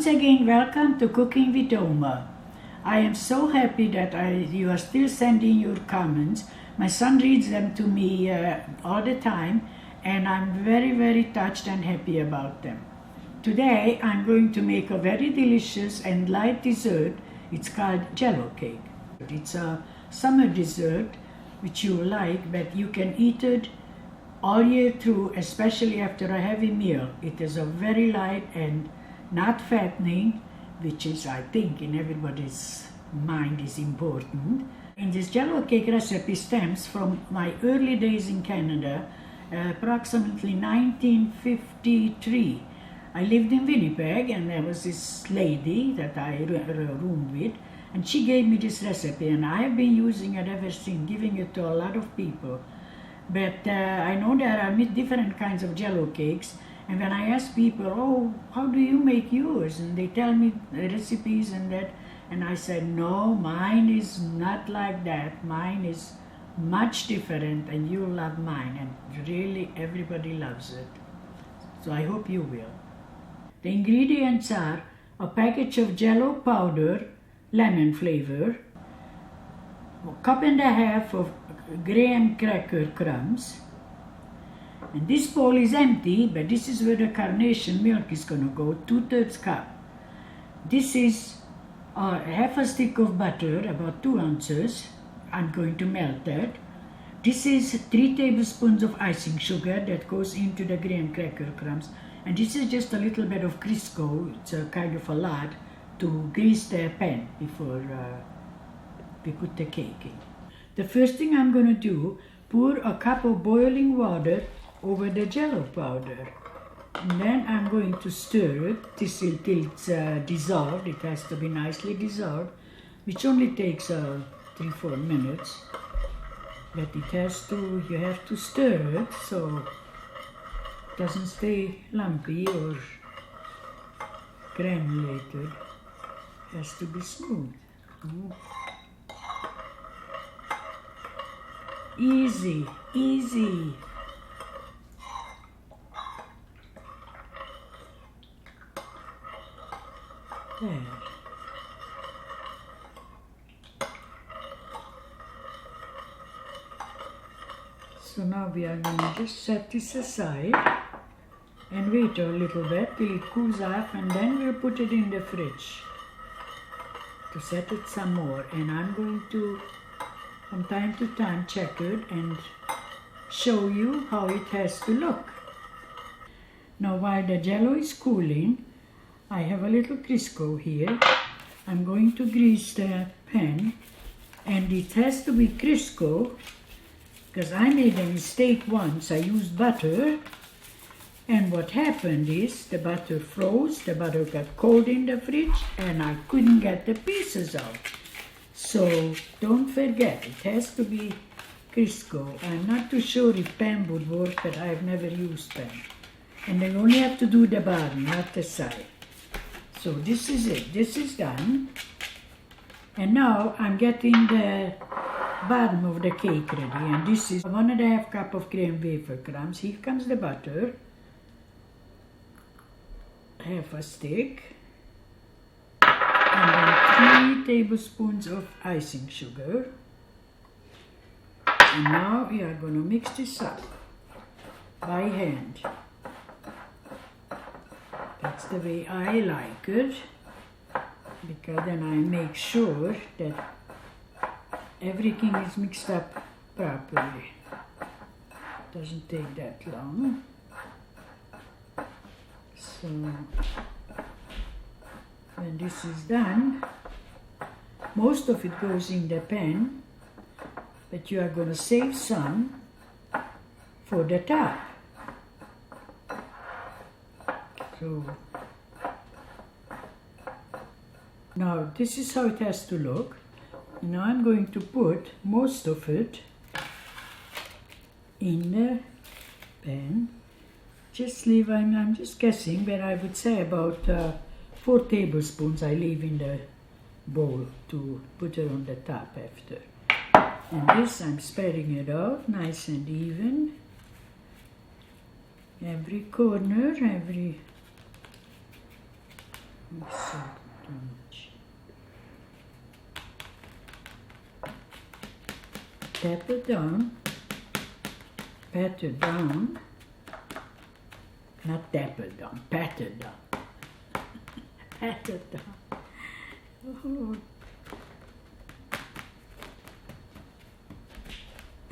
Once again, welcome to Cooking with Oma. I am so happy that you are still sending your comments. My son reads them to me all the time, and I'm very, very touched and happy about them. Today, I'm going to make a very delicious and light dessert. It's called Jello cake. It's a summer dessert which you like, but you can eat it all year through, especially after a heavy meal. It is a very light and not fattening, which is, I think, in everybody's mind is important. And this Jello cake recipe stems from my early days in Canada, approximately 1953. I lived in Winnipeg, and there was this lady that I roomed with, and she gave me this recipe, and I have been using it ever since, giving it to a lot of people. But I know there are different kinds of Jello cakes, and when I ask people, oh, how do you make yours? And they tell me the recipes and that, and I said, no, mine is not like that. Mine is much different, and you'll love mine, and really everybody loves it. So I hope you will. The ingredients are a package of Jello powder, lemon flavor, a cup and a half of graham cracker crumbs, and this bowl is empty, but this is where the carnation milk is going to go, 2/3 cup. This is half a stick of butter, about 2 ounces. I'm going to melt that. This is 3 tablespoons of icing sugar that goes into the graham cracker crumbs. And this is just a little bit of Crisco. It's a kind of a lot to grease the pan before we put the cake in. The first thing I'm going to do, pour a cup of boiling water over the Jello powder. And then I'm going to stir it till it's dissolved. It has to be nicely dissolved, which only takes 3-4 minutes. But you have to stir it so it doesn't stay lumpy or granulated. It has to be smooth. Easy, easy. There. So now we are going to just set this aside and wait a little bit till it cools off, and then we'll put it in the fridge to set it some more. And I'm going to, from time to time, check it and show you how it has to look. Now while the Jello is cooling, I have a little Crisco here. I'm going to grease the pan, and it has to be Crisco because I made a mistake once. I used butter, and what happened is the butter froze, the butter got cold in the fridge, and I couldn't get the pieces out. So don't forget, it has to be Crisco. I'm not too sure if pan would work, but I've never used pan. And then you only have to do the bottom, not the side. So this is it. This is done. And now I'm getting the bottom of the cake ready. And this is 1.5 cup of graham wafer crumbs. Here comes the butter. Half a stick. And then 3 tablespoons of icing sugar. And now we are going to mix this up by hand. That's the way I like it, because then I make sure that everything is mixed up properly. Doesn't take that long. So when this is done, most of it goes in the pan, but you are going to save some for the top. So now this is how it has to look. Now I'm going to put most of it in the pan. Just leave, I'm just guessing, but I would say about 4 tablespoons I leave in the bowl to put it on the top after. And this I'm spreading it out nice and even. Every corner, Mix it too much. Tap it down. Pat it down. Not tap it down. Pat it down. Pat it down. Oh.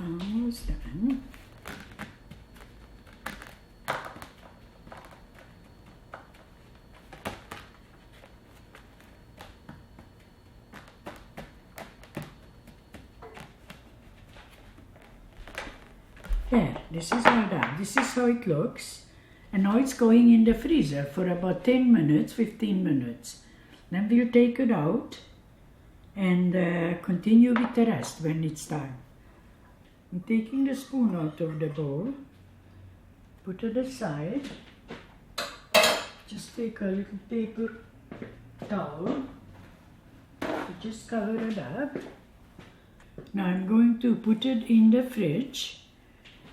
Almost done. There, this is all done. This is how it looks. And now it's going in the freezer for about 10 minutes, 15 minutes. Then we'll take it out and continue with the rest when it's time. I'm taking the spoon out of the bowl, put it aside, just take a little paper towel, just cover it up. Now I'm going to put it in the fridge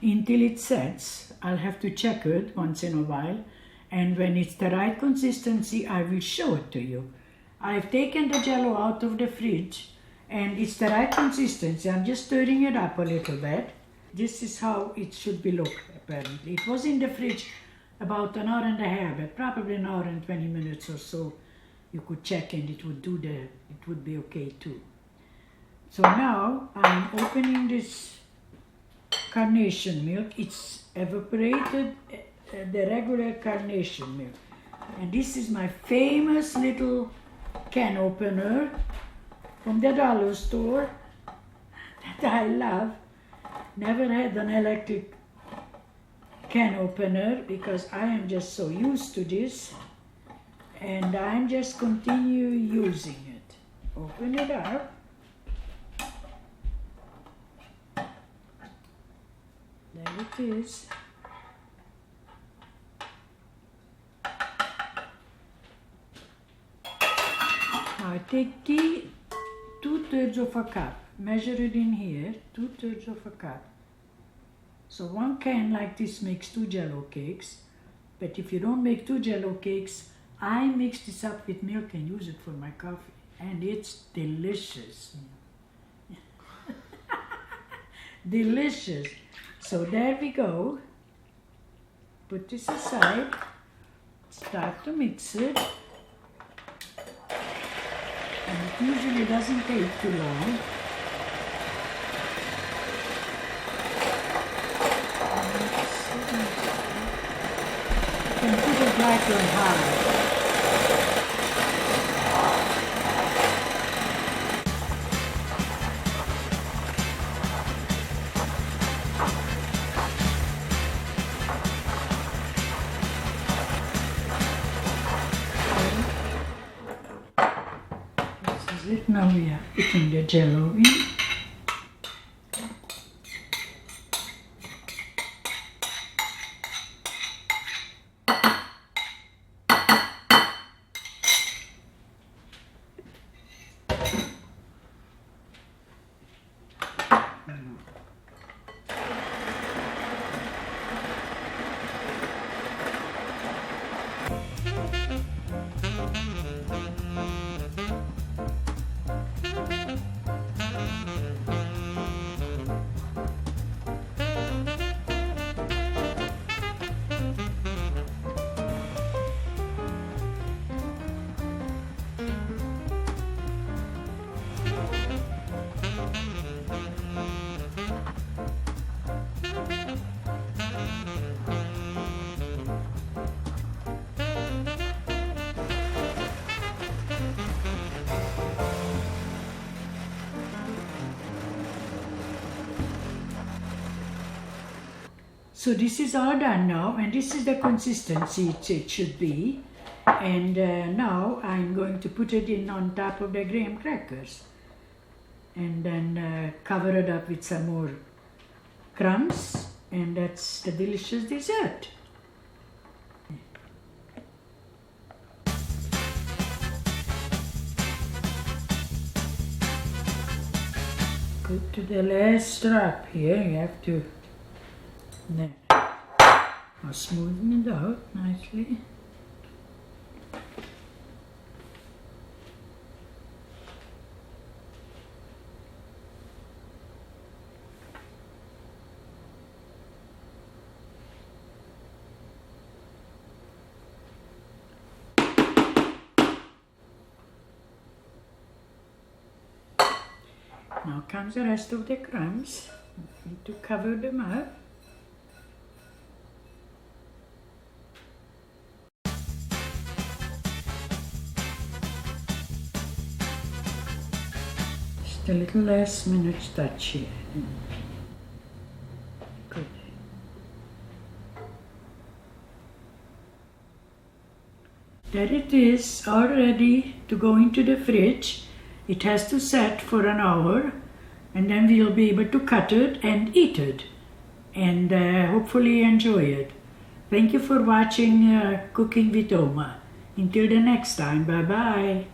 until it sets. I'll have to check it once in a while, and when it's the right consistency I will show it to you. I've taken the Jello out of the fridge and it's the right consistency. I'm just stirring it up a little bit. This is how it should be look apparently. It was in the fridge about an hour and a half, but probably an hour and 20 minutes or so. You could check and it would be okay too. So now I'm opening this carnation milk. It's evaporated, the regular carnation milk. And this is my famous little can opener from the dollar store that I love. Never had an electric can opener because I am just so used to this, and I'm just continue using it. Open it up. There it is. Now I take tea, 2/3 of a cup, measure it in here, 2/3 of a cup. So one can like this makes 2 Jello cakes, but if you don't make 2 Jello cakes, I mix this up with milk and use it for my coffee, and it's delicious. Delicious. So there we go. Put this aside, start to mix it. And it usually doesn't take too long. You can put it right on high. Now we are putting the Jello in. So this is all done now, and this is the consistency it should be. And now I'm going to put it in on top of the graham crackers, and then cover it up with some more crumbs, and that's the delicious dessert. Go to the last drop here. You have to there. I'll smoothen it out nicely. Now comes the rest of the crumbs. Need to cover them up. Just a little last minute touch here. Good. There it is, all ready to go into the fridge. It has to set for an hour, and then we'll be able to cut it and eat it, and hopefully enjoy it. Thank you for watching Cooking with Oma. Until the next time, bye-bye.